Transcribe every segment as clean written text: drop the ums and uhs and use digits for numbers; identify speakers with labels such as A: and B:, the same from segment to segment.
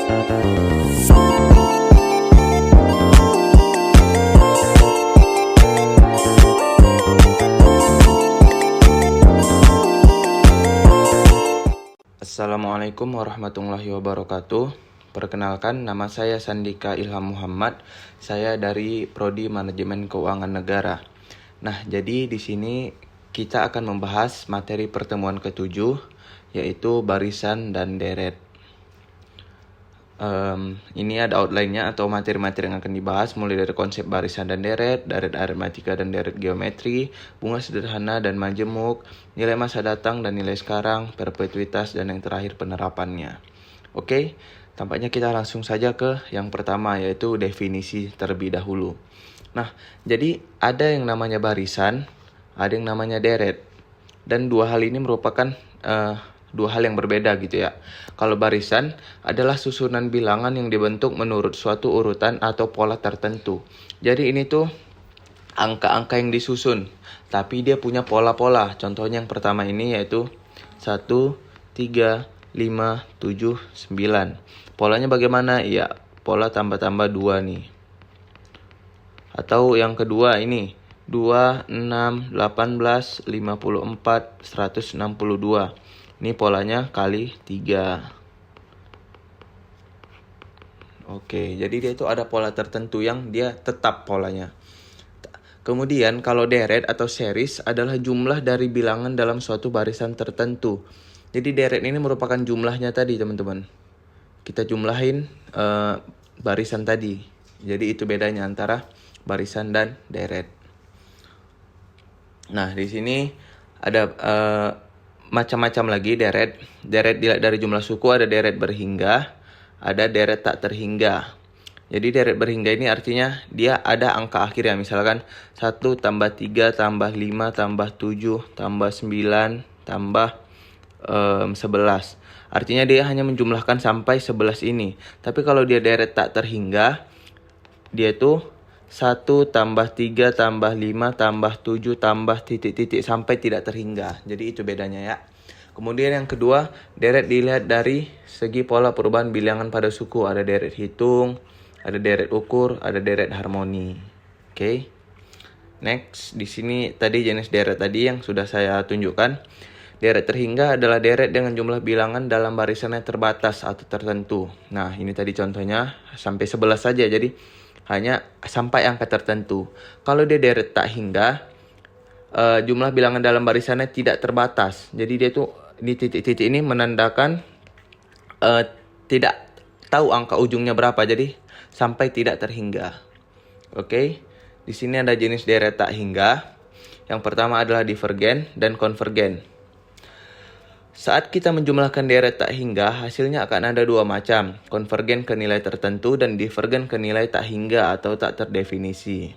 A: Assalamualaikum warahmatullahi wabarakatuh. Perkenalkan, nama saya Sandika Ilham Muhammad. Saya dari Prodi Manajemen Keuangan Negara. Nah, jadi di sini kita akan membahas materi pertemuan ke-7, yaitu barisan dan deret. Ini ada outline-nya atau materi-materi yang akan dibahas, mulai dari konsep barisan dan deret aritmatika dan deret geometri, bunga sederhana dan majemuk, nilai masa datang dan nilai sekarang, perpetuitas, dan yang terakhir penerapannya. Oke, tampaknya kita langsung saja ke yang pertama, yaitu definisi terlebih dahulu. Nah, jadi ada yang namanya barisan, ada yang namanya deret, dan dua hal ini merupakan dua hal yang berbeda gitu ya. Kalau barisan adalah susunan bilangan yang dibentuk menurut suatu urutan atau pola tertentu. Jadi ini tuh angka-angka yang disusun, tapi dia punya pola-pola. Contohnya yang pertama ini yaitu 1, 3, 5, 7, 9. Polanya bagaimana? Ya, pola tambah-tambah 2 nih. Atau yang kedua ini 2, 6, 18, 54, 162. Ini polanya kali 3. Oke, jadi dia itu ada pola tertentu yang dia tetap polanya. Kemudian kalau deret atau series adalah jumlah dari bilangan dalam suatu barisan tertentu. Jadi deret ini merupakan jumlahnya tadi teman-teman. Kita jumlahin barisan tadi. Jadi itu bedanya antara barisan dan deret. Nah, di sini ada macam-macam lagi deret. Deret dilihat dari jumlah suku, ada deret berhingga, ada deret tak terhingga. Jadi deret berhingga ini artinya dia ada angka akhir ya. Misalkan 1 tambah 3 tambah 5 tambah 7 tambah 9 tambah 11. Artinya dia hanya menjumlahkan sampai 11 ini. Tapi kalau dia deret tak terhingga, dia tuh 1 tambah 3 tambah 5 tambah 7 tambah titik-titik sampai tidak terhingga. Jadi itu bedanya ya. Kemudian yang kedua, deret dilihat dari segi pola perubahan bilangan pada suku. Ada deret hitung, ada deret ukur, ada deret harmoni. Oke. Next, di sini tadi jenis deret tadi yang sudah saya tunjukkan. Deret terhingga adalah deret dengan jumlah bilangan dalam barisan yang terbatas atau tertentu. Nah, ini tadi contohnya sampai 11 saja. Jadi hanya sampai angka tertentu. Kalau dia deret tak hingga, jumlah bilangan dalam barisannya tidak terbatas. Jadi dia tuh di titik-titik ini menandakan tidak tahu angka ujungnya berapa. Jadi sampai tidak terhingga. Oke. Di sini ada jenis deret tak hingga. Yang pertama adalah divergen dan konvergen. Saat kita menjumlahkan deret tak hingga, hasilnya akan ada dua macam, konvergen ke nilai tertentu dan divergen ke nilai tak hingga atau tak terdefinisi.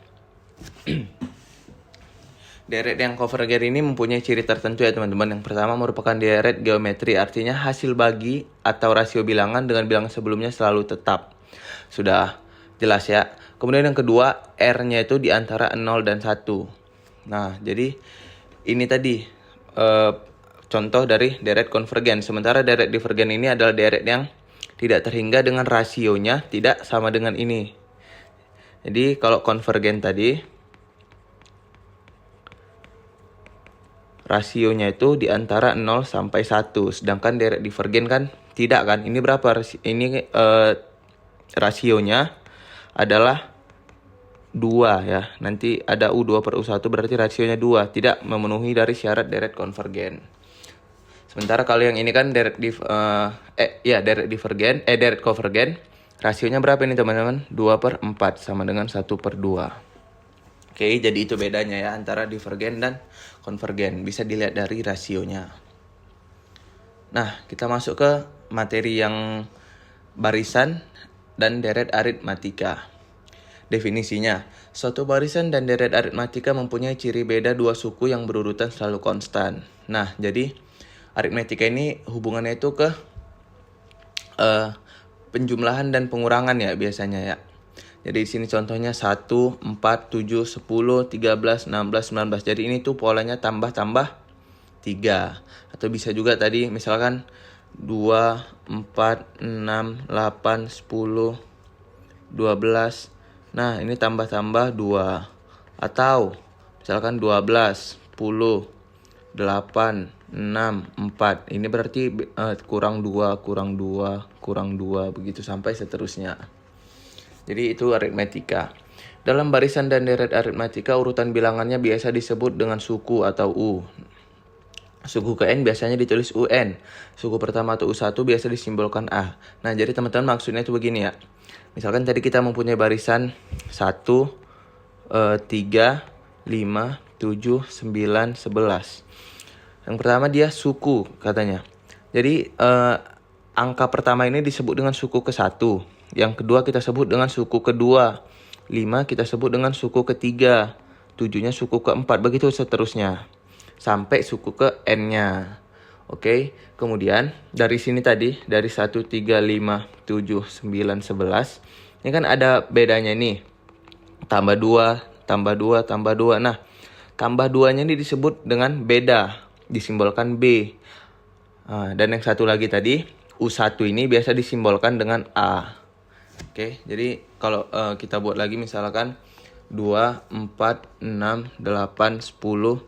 A: Deret yang konvergen ini mempunyai ciri tertentu ya teman-teman. Yang pertama merupakan deret geometri, artinya hasil bagi atau rasio bilangan dengan bilangan sebelumnya selalu tetap. Sudah jelas ya. Kemudian yang kedua, R-nya itu di antara 0 dan 1. Nah, jadi ini tadi contoh dari deret konvergen. Sementara deret divergen ini adalah deret yang tidak terhingga dengan rasionya tidak sama dengan ini. Jadi kalau konvergen tadi, rasionya itu di antara 0 sampai 1. Sedangkan deret divergen kan tidak kan. Ini berapa? Ini rasionya adalah 2 ya. Nanti ada U2 per U1 berarti rasionya 2. Tidak memenuhi dari syarat deret konvergen. Sementara kalau yang ini kan deret konvergen, rasionya berapa ini teman-teman? 2 per 4 sama dengan 1 per 2. Oke, jadi itu bedanya ya antara divergen dan konvergen. Bisa dilihat dari rasionya. Nah, kita masuk ke materi yang barisan dan deret aritmatika. Definisinya, suatu barisan dan deret aritmatika mempunyai ciri beda dua suku yang berurutan selalu konstan. Nah, jadi aritmatika ini hubungannya itu ke penjumlahan dan pengurangan ya biasanya ya. Jadi di sini contohnya 1, 4, 7, 10, 13, 16, 19. Jadi ini tuh polanya tambah-tambah 3. Atau bisa juga tadi misalkan 2, 4, 6, 8, 10, 12. Nah, ini tambah-tambah 2. Atau misalkan 12, 10, 8, 6, 4. Ini berarti kurang 2, kurang 2, kurang 2, begitu sampai seterusnya. Jadi itu aritmetika. Dalam barisan dan deret aritmetika, urutan bilangannya biasa disebut dengan suku atau U. Suku ke N biasanya ditulis UN. Suku pertama atau U1 biasa disimbolkan A. Nah, jadi teman-teman maksudnya itu begini ya. Misalkan tadi kita mempunyai barisan 1, 3, 5, 7, 9, 11. Yang pertama dia suku katanya. Jadi angka pertama ini disebut dengan suku ke-1. Yang kedua kita sebut dengan suku kedua. 5 kita sebut dengan suku ketiga. 7-nya suku keempat. Begitu seterusnya. Sampai suku ke N-nya. Oke. Kemudian dari sini tadi. Dari 1, 3, 5, 7, 9, 11. Ini kan ada bedanya nih. Tambah 2, tambah 2, tambah 2. Nah, tambah 2-nya ini disebut dengan beda. Disimbolkan B. Dan yang satu lagi tadi. U1 ini biasa disimbolkan dengan A. Oke, jadi kalau kita buat lagi misalkan 2, 4, 6, 8, 10,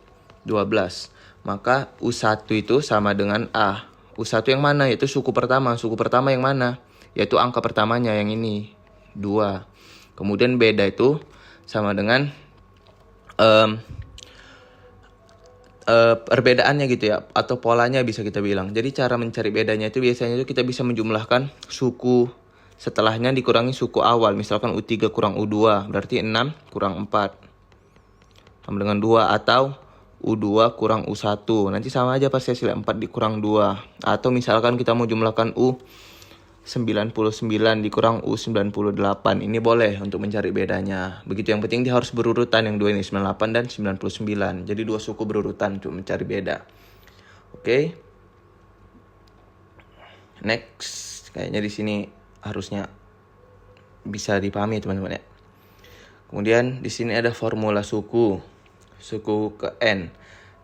A: 12. Maka U1 itu sama dengan A. U1 yang mana? Yaitu suku pertama. Suku pertama yang mana? Yaitu angka pertamanya yang ini. 2. Kemudian beda itu sama dengan perbedaannya gitu ya. Atau polanya bisa kita bilang. Jadi cara mencari bedanya itu biasanya itu kita bisa menjumlahkan suku setelahnya dikurangi suku awal. Misalkan U3 kurang U2. Berarti 6 kurang 4. Sama dengan 2. Atau U2 kurang U1. Nanti sama aja pasti hasilnya 4 dikurang 2. Atau misalkan kita mau jumlahkan U99 dikurang U98. Ini boleh untuk mencari bedanya. Begitu, yang penting dia harus berurutan. Yang dua ini 98 dan 99. Jadi dua suku berurutan untuk mencari beda. Oke. Next. Kayaknya di sini harusnya bisa dipahami teman-teman ya. Kemudian di sini ada formula suku ke N.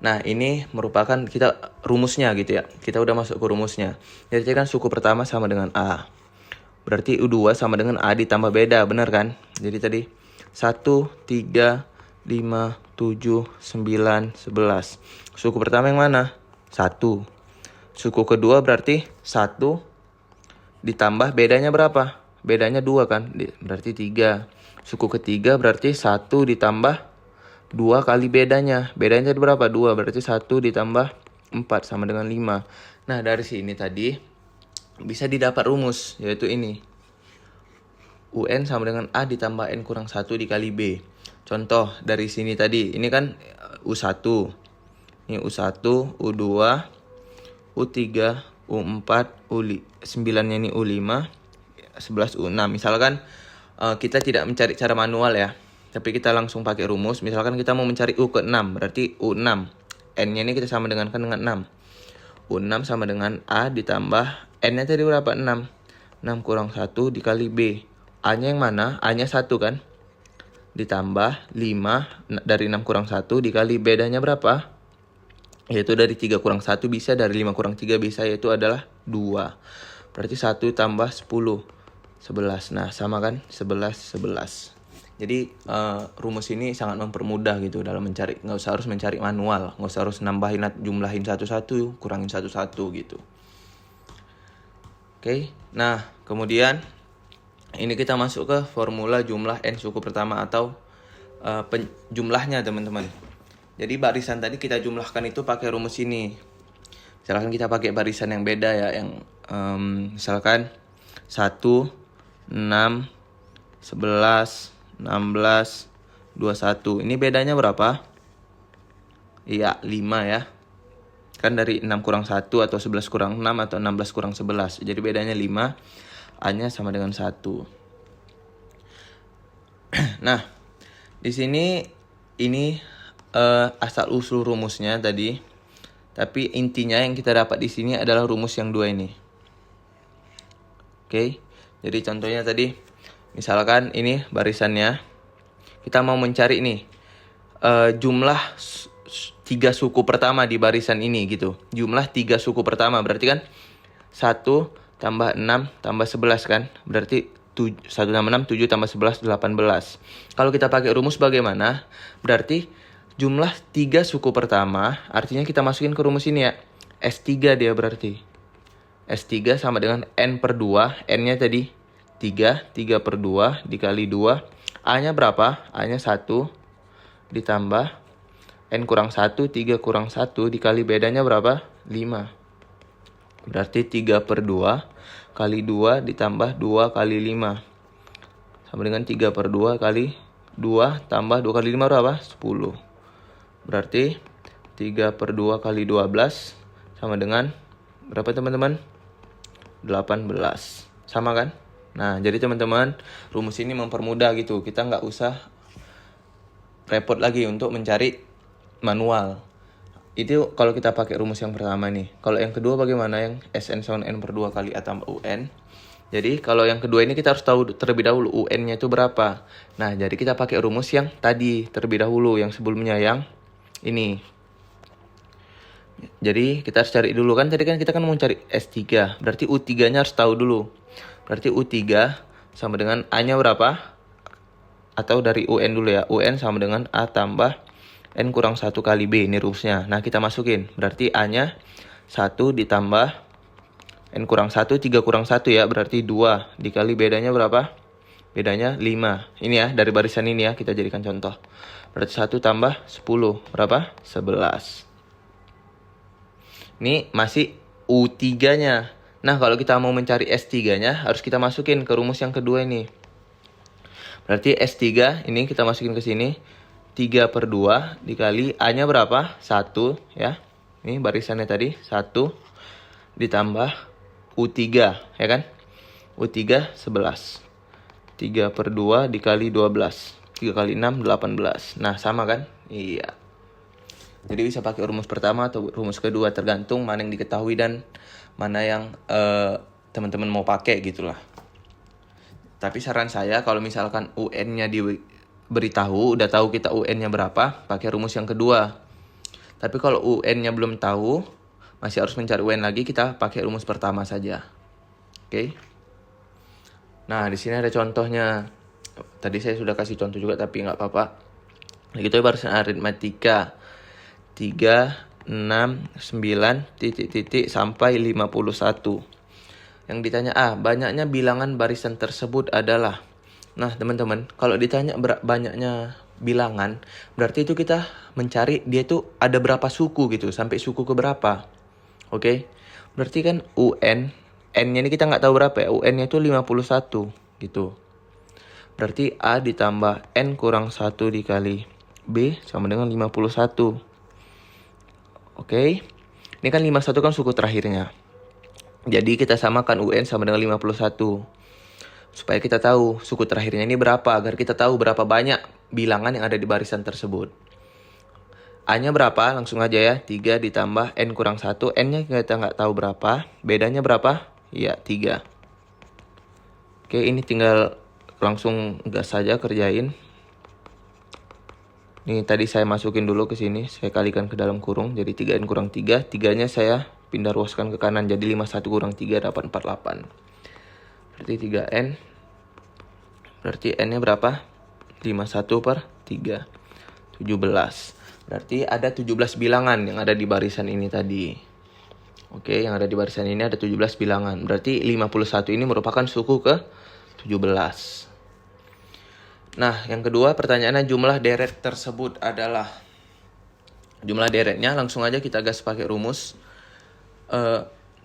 A: Nah, ini merupakan kita rumusnya gitu ya. Kita udah masuk ke rumusnya. Jadi kan suku pertama sama dengan A. Berarti U2 sama dengan A ditambah beda, benar kan? Jadi tadi 1, 3, 5, 7, 9, 11. Suku pertama yang mana? 1. Suku kedua berarti 1 ditambah bedanya berapa? Bedanya 2 kan? Berarti 3. Suku ketiga berarti 1 ditambah 2 kali bedanya. Bedanya berapa? 2. Berarti 1 ditambah 4 sama dengan 5. Nah, dari sini tadi bisa didapat rumus, yaitu ini. UN sama dengan A ditambah N kurang 1 dikali B. Contoh dari sini tadi. Ini kan U1. Ini U1, U2, U3, U4, U9-nya ini U5, 11 U6. Misalkan kita tidak mencari cara manual ya, tapi kita langsung pakai rumus. Misalkan kita mau mencari U ke-6, berarti U6. N-nya ini kita sama dengan 6. U6 sama dengan A ditambah N-nya tadi berapa? 6. 6 kurang 1 dikali B. A-nya yang mana? A-nya 1 kan? Ditambah 5 dari 6 kurang 1 dikali bedanya berapa? Yaitu dari 3 kurang 1 bisa, dari 5 kurang 3 bisa, yaitu adalah 2. Berarti 1 tambah 10, 11. Nah, sama kan? 11, 11. Jadi rumus ini sangat mempermudah gitu dalam mencari. Nggak usah harus mencari manual. Nggak usah harus jumlahin satu-satu, kurangin satu-satu gitu. Oke. Nah, kemudian ini kita masuk ke formula jumlah N suku pertama atau jumlahnya teman-teman. Jadi barisan tadi kita jumlahkan itu pakai rumus ini. Misalkan kita pakai barisan yang beda ya, yang misalkan 1, 6, 11, 16, 21. Ini bedanya berapa? Iya, 5 ya. Kan dari 6 kurang 1 atau 11 kurang 6 atau 16 kurang 11. Jadi bedanya 5. A-nya sama dengan 1. Nah, di sini ini asal usul rumusnya tadi. Tapi intinya yang kita dapat di sini adalah rumus yang 2 ini. Oke. Jadi contohnya tadi, misalkan ini barisannya. Kita mau mencari nih jumlah 3 suku pertama di barisan ini gitu. Jumlah 3 suku pertama berarti kan 1 tambah 6 tambah 11 kan? Berarti 1 tambah 6, 7 tambah 11, 18. Kalau kita pakai rumus bagaimana? Berarti jumlah 3 suku pertama, artinya kita masukin ke rumus ini ya. S3 dia berarti. S3 sama dengan N per 2. N-nya tadi 3. 3 per 2 dikali 2. A-nya berapa? A-nya 1 ditambah N kurang 1. 3 kurang 1 dikali bedanya berapa? 5. Berarti 3 per 2 kali 2 ditambah 2 kali 5. Sama dengan 3 per 2 kali 2 tambah 2 kali 5 berapa? 10. Berarti 3 per 2 kali 12 sama dengan berapa teman-teman? 18. Sama kan? Nah, jadi teman-teman, rumus ini mempermudah gitu. Kita nggak usah repot lagi untuk mencari manual. Itu kalau kita pakai rumus yang pertama nih. Kalau yang kedua bagaimana? Yang Sn sama N per 2 kali A tambah UN. Jadi kalau yang kedua ini kita harus tahu terlebih dahulu UN-nya itu berapa. Nah, jadi kita pakai rumus yang tadi terlebih dahulu, yang sebelumnya yang ini. Jadi kita harus cari dulu kan, tadi kan kita mau cari S3. Berarti U3-nya harus tahu dulu. Berarti U3 sama dengan A-nya berapa? Atau dari UN dulu ya. UN sama dengan A tambah N kurang 1 kali B. Ini rumusnya. Nah, kita masukin. Berarti A-nya 1 ditambah N kurang 1, 3 kurang 1 ya. Berarti 2. Dikali bedanya berapa? Bedanya 5. Ini ya, dari barisan ini ya. Kita jadikan contoh. Berarti 1 tambah 10. Berapa? 11. Ini masih U3-nya. Nah, kalau kita mau mencari S3-nya, harus kita masukin ke rumus yang kedua ini. Berarti S3 ini kita masukin ke sini. 3 per 2 dikali A-nya berapa? 1 ya. Ini barisannya tadi. 1 ditambah U3 ya kan? U3 11. 3 per 2 dikali 12. 3 kali 6, 18. Nah, sama kan? Iya. Jadi bisa pakai rumus pertama atau rumus kedua, tergantung mana yang diketahui dan mana yang teman-teman mau pakai gitulah. Tapi saran saya kalau misalkan UN-nya diberitahu, udah tahu kita UN-nya berapa, pakai rumus yang kedua. Tapi kalau UN-nya belum tahu, masih harus mencari UN lagi, kita pakai rumus pertama saja. Oke. Nah, di sini ada contohnya. Tadi saya sudah kasih contoh juga tapi nggak apa-apa. Gitu ya, barisan aritmatika. 3, 6, 9, titik-titik sampai 51. Yang ditanya banyaknya bilangan barisan tersebut adalah. Nah, teman-teman, kalau ditanya banyaknya bilangan, berarti itu kita mencari dia itu ada berapa suku gitu, sampai suku ke berapa. Oke? Berarti kan UN, N-nya ini kita nggak tahu berapa ya, UN-nya itu 51 gitu. Berarti A ditambah N kurang 1 dikali B sama dengan 51. Oke. Ini kan 51 kan suku terakhirnya. Jadi kita samakan UN sama dengan 51. Supaya kita tahu suku terakhirnya ini berapa. Agar kita tahu berapa banyak bilangan yang ada di barisan tersebut. A-nya berapa? Langsung aja ya. 3 ditambah N kurang 1. N-nya kita nggak tahu berapa. Bedanya berapa? Iya, 3. Oke, ini tinggal langsung gas saja kerjain. Ini tadi saya masukin dulu ke sini, saya kalikan ke dalam kurung, jadi 3N kurang 3, 3-nya saya pindah ruaskan ke kanan, jadi 51 kurang 3 dapat 48. Berarti 3N, berarti N-nya berapa? 51 per 3, 17. Berarti ada 17 bilangan yang ada di barisan ini tadi. Oke, yang ada di barisan ini ada 17 bilangan, berarti 51 ini merupakan suku ke 17. Nah, yang kedua pertanyaannya jumlah deret tersebut adalah. Jumlah deretnya langsung aja kita gas pakai rumus.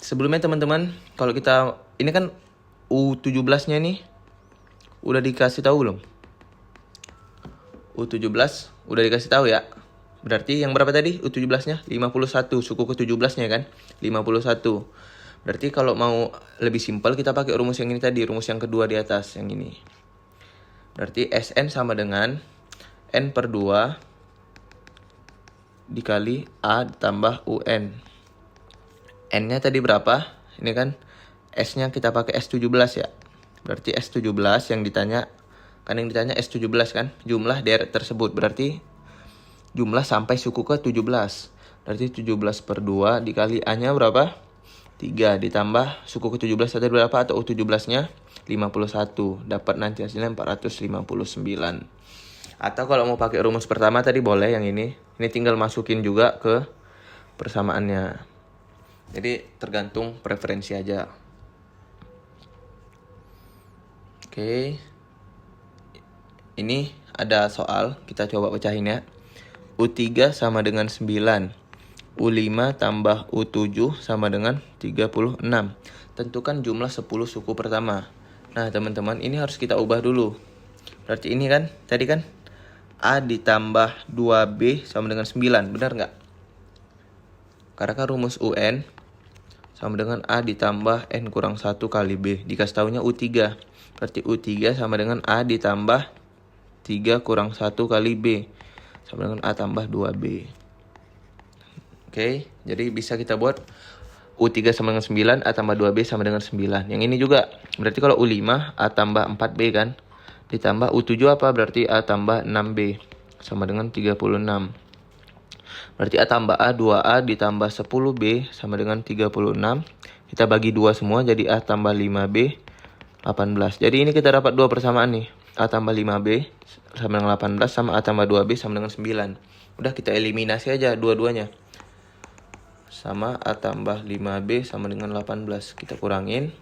A: Sebelumnya teman-teman, kalau kita ini kan U17-nya nih udah dikasih tahu belum? U17 udah dikasih tahu ya. Berarti yang berapa tadi? U17-nya 51, suku ke-17-nya kan? 51. Berarti kalau mau lebih simpel kita pakai rumus yang ini tadi, rumus yang kedua di atas yang ini. Berarti Sn sama dengan N per 2 dikali A ditambah UN. N-nya tadi berapa? Ini kan S-nya kita pakai S17 ya. Berarti S17 yang ditanya, kan yang ditanya S17 kan? Jumlah deret tersebut. Berarti jumlah sampai suku ke 17. Berarti 17 per 2 dikali A-nya berapa? 3 ditambah suku ke-17 tadi berapa atau U17-nya 51. Dapat nanti hasilnya 459. Atau kalau mau pakai rumus pertama tadi boleh yang ini. Ini tinggal masukin juga ke persamaannya. Jadi tergantung preferensi aja. Oke. Ini ada soal, kita coba pecahin ya. U3 sama dengan 9. U5 tambah U7 sama dengan 36. Tentukan jumlah 10 suku pertama. Nah teman-teman, ini harus kita ubah dulu. Berarti ini kan, tadi kan A ditambah 2B sama dengan 9, benar nggak? Karena kan rumus UN sama dengan A ditambah N kurang 1 kali B. Dikasih tahunya U3. Berarti U3 sama dengan A ditambah 3 kurang 1 kali B. Sama dengan A tambah 2B. Oke, jadi bisa kita buat U3 sama dengan 9, A tambah 2B sama dengan 9. Yang ini juga, berarti kalau U5, A tambah 4B kan. Ditambah U7 apa? Berarti A tambah 6B sama dengan 36. Berarti A tambah A, 2A ditambah 10B sama dengan 36. Kita bagi 2 semua, jadi A tambah 5B, 18. Jadi ini kita dapat 2 persamaan nih. A tambah 5B sama dengan 18 sama A tambah 2B sama dengan 9. Udah kita eliminasi aja dua-duanya. Sama A tambah 5B sama dengan 18. Kita kurangin.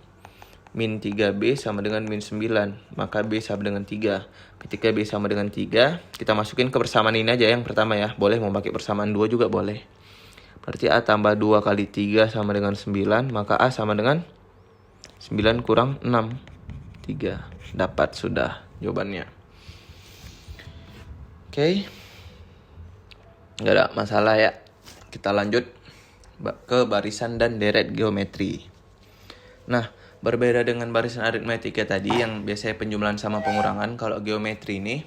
A: Min 3B sama dengan min 9. Maka B sama dengan 3. Ketika B sama dengan 3, kita masukin ke persamaan ini aja yang pertama ya. Boleh mau pakai persamaan 2 juga boleh. Berarti A tambah 2 kali 3 sama dengan 9. Maka A sama dengan 9 kurang 6. 3. Dapat sudah jawabannya. Oke. Nggak ada masalah ya. Kita lanjut ke barisan dan deret geometri. Nah, berbeda dengan barisan aritmetika tadi yang biasanya penjumlahan sama pengurangan, kalau geometri ini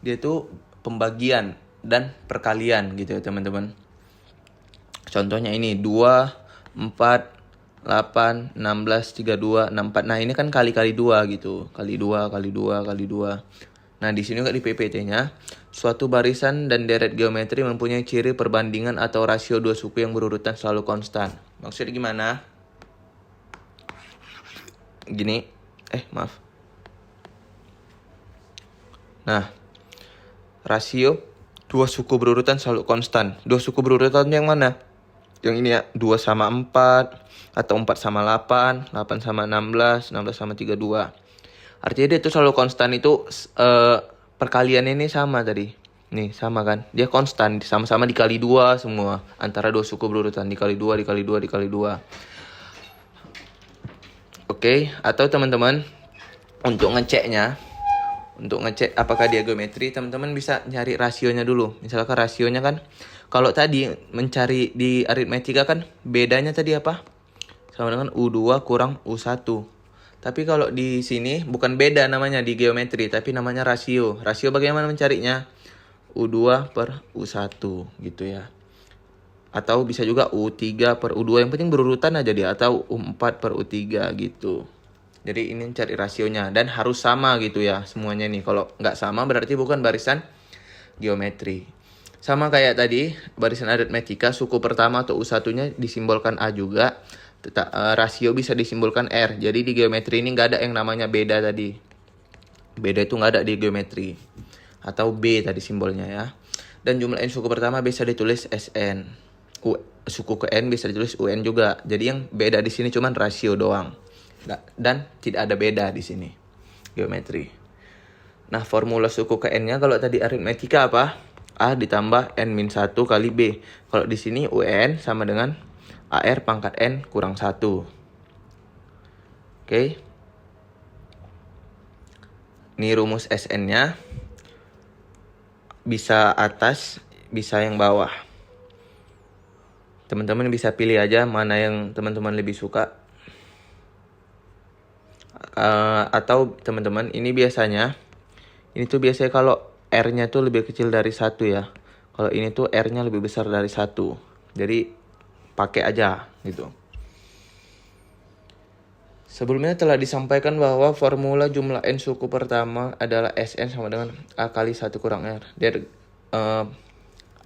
A: dia tuh pembagian dan perkalian gitu ya teman-teman. Contohnya ini 2, 4, 8, 16, 32, 64. Nah, ini kan kali-kali 2 gitu. Kali 2, kali 2, kali 2. Nah, di sini juga di PPT-nya, suatu barisan dan deret geometri mempunyai ciri perbandingan atau rasio dua suku yang berurutan selalu konstan. Maksudnya gimana? Gini, maaf. Nah, rasio dua suku berurutan selalu konstan. Dua suku berurutan yang mana? Yang ini ya, 2 sama 4, atau 4 sama 8, 8 sama 16, 16 sama 32. Artinya dia tuh selalu konstan itu perkalian ini sama tadi. Nih, sama kan? Dia konstan, sama-sama dikali 2 semua. Antara dua suku berurutan, dikali 2, dikali 2, dikali 2. Oke, atau teman-teman untuk ngecek apakah dia geometri, teman-teman bisa nyari rasionya dulu. Misalkan rasionya kan, kalau tadi mencari di aritmetika kan bedanya tadi apa? Sama dengan U2 kurang U1. Tapi kalau di sini bukan beda namanya di geometri, tapi namanya rasio. Rasio bagaimana mencarinya? U2 per U1 gitu ya. Atau bisa juga U3 per U2, yang penting berurutan aja dia. Atau U4 per U3 gitu. Jadi ini cari rasionya. Dan harus sama gitu ya semuanya nih. Kalau nggak sama berarti bukan barisan geometri. Sama kayak tadi, barisan aritmetika, suku pertama atau U1-nya disimbolkan A juga. Rasio bisa disimbolkan R. Jadi di geometri ini nggak ada yang namanya beda tadi. Beda itu nggak ada di geometri. Atau B tadi simbolnya ya. Dan jumlah N suku pertama bisa ditulis SN. Suku ke N bisa ditulis UN juga. Jadi yang beda di sini cuma rasio doang. Dan tidak ada beda di sini. Geometri. Nah, formula suku ke N-nya kalau tadi aritmetika apa? A ditambah N-1 kali B. Kalau di sini UN sama dengan AR pangkat N kurang 1. Oke. Ini rumus SN-nya. Bisa atas, bisa yang bawah. Teman-teman bisa pilih aja mana yang teman-teman lebih suka. Atau teman-teman, ini biasanya kalau R-nya tuh lebih kecil dari 1 ya. Kalau ini tuh R-nya lebih besar dari 1. Jadi pakai aja gitu. Sebelumnya telah disampaikan bahwa formula jumlah N suku pertama adalah SN sama dengan A kali 1 kurang R.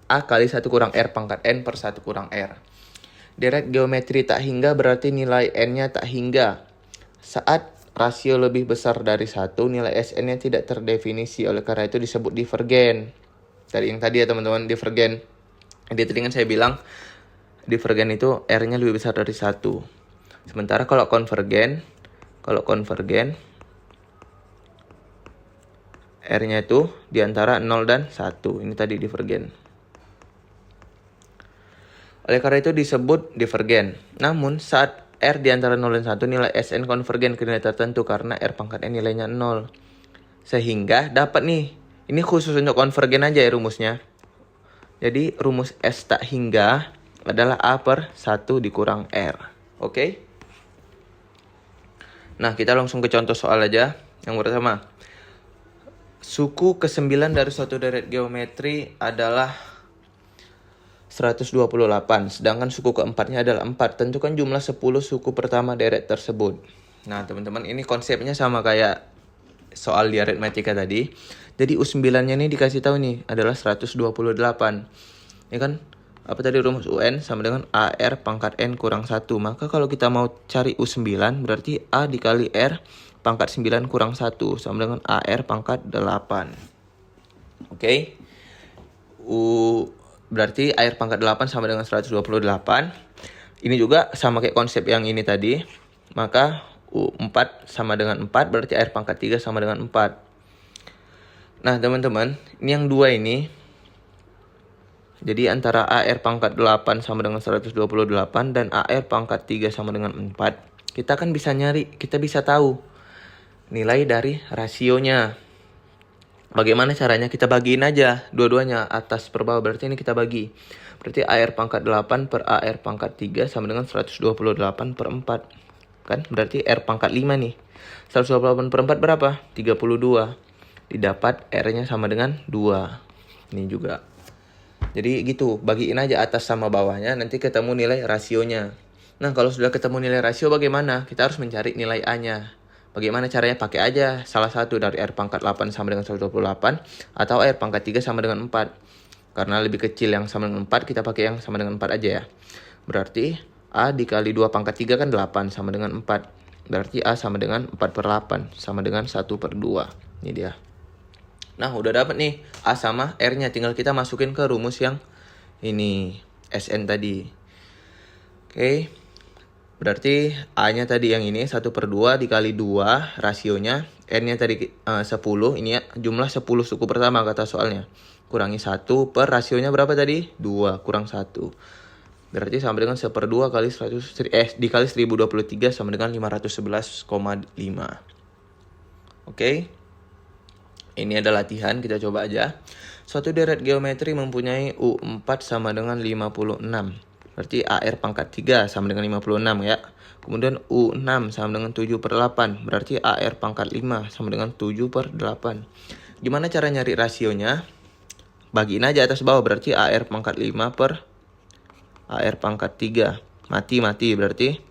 A: A kali 1 kurang R pangkat N per 1 kurang R. Deret geometri tak hingga berarti nilai n-nya tak hingga. Saat rasio lebih besar dari 1, nilai Sn-nya tidak terdefinisi. Oleh karena itu disebut divergen. Dari yang tadi ya teman-teman, divergen. Jadi tadi kan saya bilang divergen itu R-nya lebih besar dari 1. Sementara kalau konvergen R-nya itu di antara 0 dan 1. Ini tadi divergen. Oleh karena itu disebut divergen. Namun saat R di antara 0 dan 1, nilai Sn konvergen ke nilai tertentu karena R pangkat N nilainya 0. Sehingga dapat nih, ini khusus untuk konvergen aja ya rumusnya. Jadi rumus S tak hingga adalah A per 1 dikurang R. Oke? Nah, kita langsung ke contoh soal aja. Yang pertama, suku ke-9 dari suatu deret geometri adalah 128, sedangkan suku keempatnya adalah 4. Tentukan jumlah 10 suku pertama deret tersebut. Nah, teman-teman, ini konsepnya sama kayak soal di aritmatika tadi. Jadi U9-nya nih dikasih tahu nih adalah 128. Ini kan apa tadi rumus UN sama dengan AR pangkat N kurang 1. Maka kalau kita mau cari U9 berarti A dikali R pangkat 9 kurang 1 sama dengan AR pangkat 8. Oke. Berarti AR pangkat 8 sama dengan 128. Ini juga sama kayak konsep yang ini tadi. Maka U4 sama dengan 4 berarti AR pangkat 3 sama dengan 4. Nah teman-teman, ini yang dua ini. Jadi antara AR pangkat 8 sama dengan 128 dan AR pangkat 3 sama dengan 4. Kita kan bisa nyari, kita bisa tahu nilai dari rasionya. Bagaimana caranya? Kita bagiin aja dua-duanya atas per bawah. Berarti ini kita bagi. Berarti AR pangkat 8 per AR pangkat 3 sama dengan 128 per 4. Kan? Berarti R pangkat 5 nih. 128 per 4 berapa? 32. Didapat R-nya sama dengan 2. Ini juga. Jadi gitu, bagiin aja atas sama bawahnya, nanti ketemu nilai rasionya. Nah, kalau sudah ketemu nilai rasio bagaimana? Kita harus mencari nilai A-nya. Bagaimana caranya? Pakai aja salah satu dari R pangkat 8 sama dengan 128 atau R pangkat 3 sama dengan 4. Karena lebih kecil yang sama dengan 4, kita pakai yang sama dengan 4 aja ya. Berarti A dikali 2 pangkat 3 kan 8 sama dengan 4. Berarti A sama dengan 4 per 8 sama dengan 1 per 2. Ini dia. Nah, udah dapat nih A sama R-nya. Tinggal kita masukin ke rumus yang ini, Sn tadi. Oke. Berarti A-nya tadi yang ini 1 per 2 dikali 2 rasionya. N-nya tadi 10. Ini ya, jumlah 10 suku pertama kata soalnya. Kurangi 1 per rasionya berapa tadi? 2 kurang 1. Berarti sama dengan 1 per 2 kali 100, dikali 1023 sama dengan 511,5. Oke. Ini ada latihan, kita coba aja. Suatu deret geometri mempunyai U4 sama dengan 56. Berarti AR pangkat 3 sama dengan 56 ya. Kemudian U6 sama dengan 7 per 8. Berarti AR pangkat 5 sama dengan 7 per 8. Gimana cara nyari rasionya? Bagiin aja atas bawah. Berarti AR pangkat 5 per AR pangkat 3. Mati berarti.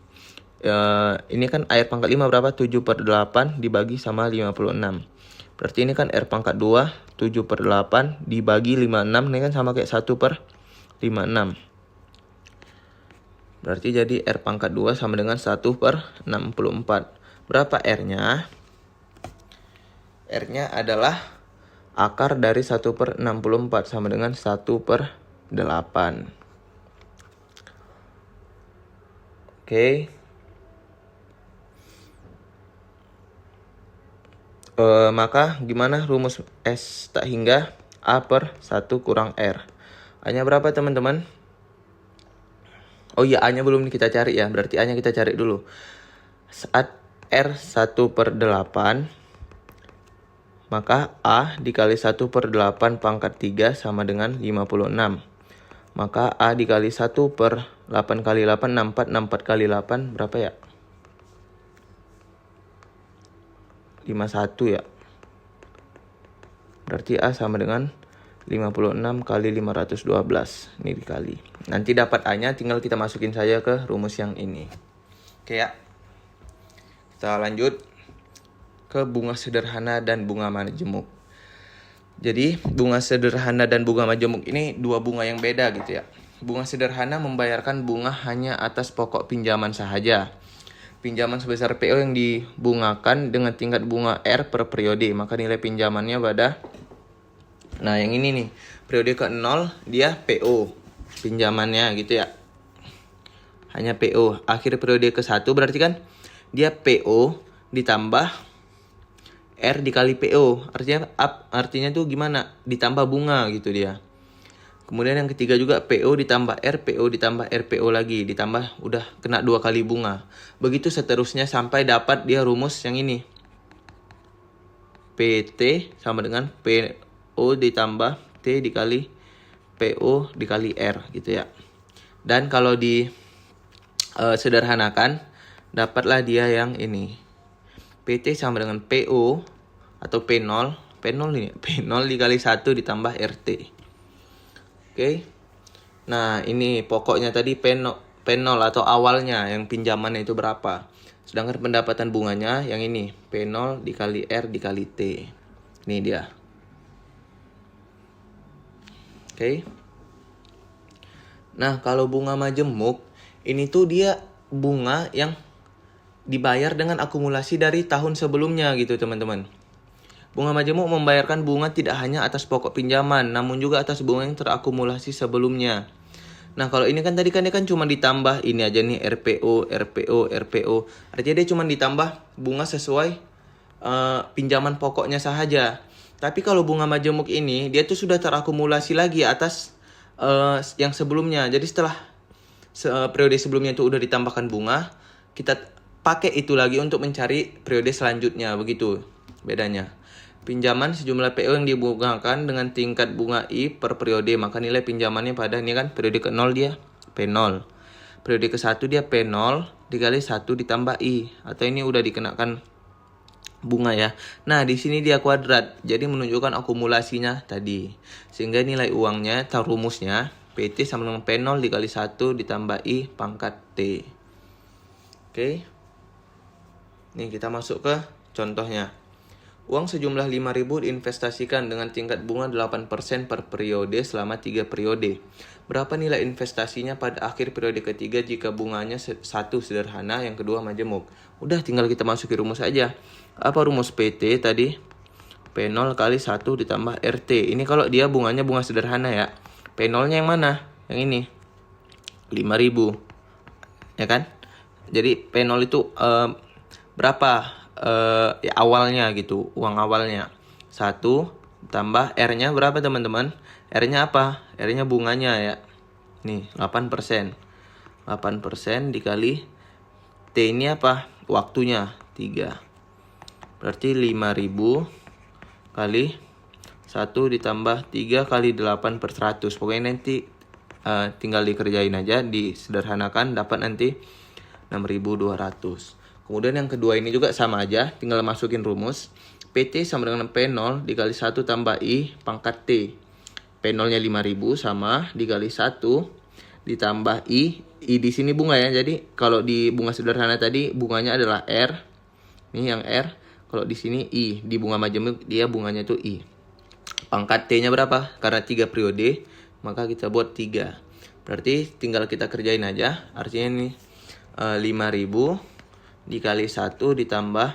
A: Ini kan AR pangkat 5 berapa? 7 per 8 dibagi sama 56. Berarti ini kan R pangkat 2, 7 per 8 dibagi 56. Ini kan sama kayak 1 per 56. Berarti jadi R pangkat 2 sama dengan 1 per 64. Berapa R-nya? R-nya adalah akar dari 1 per 64 sama dengan 1 per 8. Oke. Maka gimana rumus S tak hingga? A per 1 kurang R. A-nya berapa teman-teman? Oh iya, A-nya belum kita cari ya. Berarti A-nya kita cari dulu. Saat R 1 per 8, maka A dikali 1 per 8 pangkat 3 sama dengan 56. Maka A dikali 1 per 8 kali 8, 64. 64 kali 8 berapa ya? 51 ya. Berarti A sama dengan 56 kali 512. Ini dikali. Nanti dapat A-nya tinggal kita masukin saja ke rumus yang ini. Oke ya. Kita lanjut ke bunga sederhana dan bunga majemuk. Jadi bunga sederhana dan bunga majemuk ini dua bunga yang beda gitu ya. bunga sederhana membayarkan bunga hanya atas pokok pinjaman sahaja. Pinjaman sebesar PO yang dibungakan dengan tingkat bunga R per periode, maka nilai pinjamannya pada, nah yang ini nih, periode ke-0 dia PO pinjamannya gitu ya, hanya PO. Akhir periode ke-1 berarti kan dia PO ditambah R dikali PO, artinya tuh gimana, ditambah bunga gitu dia. Kemudian yang ketiga juga PO ditambah R, PO ditambah RPO lagi, ditambah udah kena 2 kali bunga. Begitu seterusnya sampai dapat dia rumus yang ini. PT sama dengan PO ditambah T dikali PO dikali R gitu ya. Dan kalau di sederhanakan, dapatlah dia yang ini. PT sama dengan PO atau P0 nih, P0 dikali 1 ditambah RT. Oke. Nah, ini pokoknya tadi P0 atau awalnya yang pinjamannya itu berapa. Sedangkan pendapatan bunganya yang ini, P0 dikali R dikali T. Ini dia. Oke. Nah, kalau bunga majemuk, ini tuh dia bunga yang dibayar dengan akumulasi dari tahun sebelumnya gitu, teman-teman. Bunga majemuk membayarkan bunga tidak hanya atas pokok pinjaman, namun juga atas bunga yang terakumulasi sebelumnya. Nah, kalau ini kan tadi kan dia kan cuma ditambah ini aja nih, RPO. Artinya dia cuma ditambah bunga sesuai pinjaman pokoknya sahaja. Tapi kalau bunga majemuk ini, dia tuh sudah terakumulasi lagi atas yang sebelumnya. Jadi setelah periode sebelumnya itu udah ditambahkan bunga, kita pakai itu lagi untuk mencari periode selanjutnya, begitu bedanya. Pinjaman sejumlah PO yang dibungakan dengan tingkat bunga I per periode, maka nilai pinjamannya pada ini kan periode ke-0 dia P0. Periode ke-1 dia P0 dikali 1 ditambah I, atau ini udah dikenakan bunga ya. Nah, di sini dia kuadrat, jadi menunjukkan akumulasinya tadi. Sehingga nilai uangnya atau rumusnya PT sama dengan P0 dikali 1 ditambah I pangkat T. Oke. Nih kita masuk ke contohnya. Uang sejumlah 5.000 diinvestasikan dengan tingkat bunga 8% per periode selama 3 periode. Berapa nilai investasinya pada akhir periode ketiga jika bunganya satu sederhana, yang kedua majemuk? Udah tinggal kita masukin rumus aja. Apa rumus PT tadi? P0 kali 1 ditambah RT. Ini kalau dia bunganya bunga sederhana ya. P0-nya yang mana? Yang ini. 5.000. Ya kan? Jadi P0 itu berapa? Ya awalnya gitu, uang awalnya 1 tambah R-nya berapa teman-teman? R-nya apa? R-nya bunganya ya. Nih 8%. 8% dikali T ini apa? Waktunya 3. Berarti 5.000 kali 1 ditambah 3 kali 8 per 100. Pokoknya nanti tinggal dikerjain aja, disederhanakan, dapat nanti 6.200. Kemudian yang kedua ini juga sama aja, tinggal masukin rumus. PT sama dengan P0 dikali 1 tambah I pangkat T. P0-nya 5.000 sama dikali 1 ditambah I. I di sini bunga ya. Jadi kalau di bunga sederhana tadi bunganya adalah R. Ini yang R. Kalau di sini I. Di bunga majemuk dia bunganya itu I. Pangkat T-nya berapa? Karena 3 periode, maka kita buat 3. Berarti tinggal kita kerjain aja. Artinya ini 5.000 dikali 1 ditambah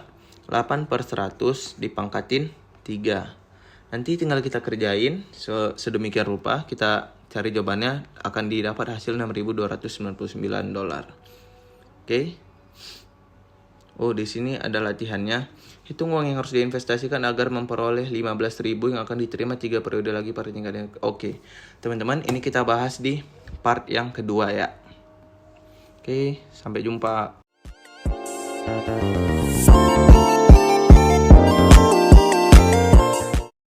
A: 8 per 100 dipangkatin 3. Nanti tinggal kita kerjain sedemikian rupa, kita cari jawabannya, akan didapat hasil $6.299. Oke. Oh, di sini ada latihannya. Hitung uang yang harus diinvestasikan agar memperoleh 15.000 yang akan diterima 3 periode lagi pada tingkatnya. Oke. Teman-teman, ini kita bahas di part yang kedua ya. Oke, sampai jumpa.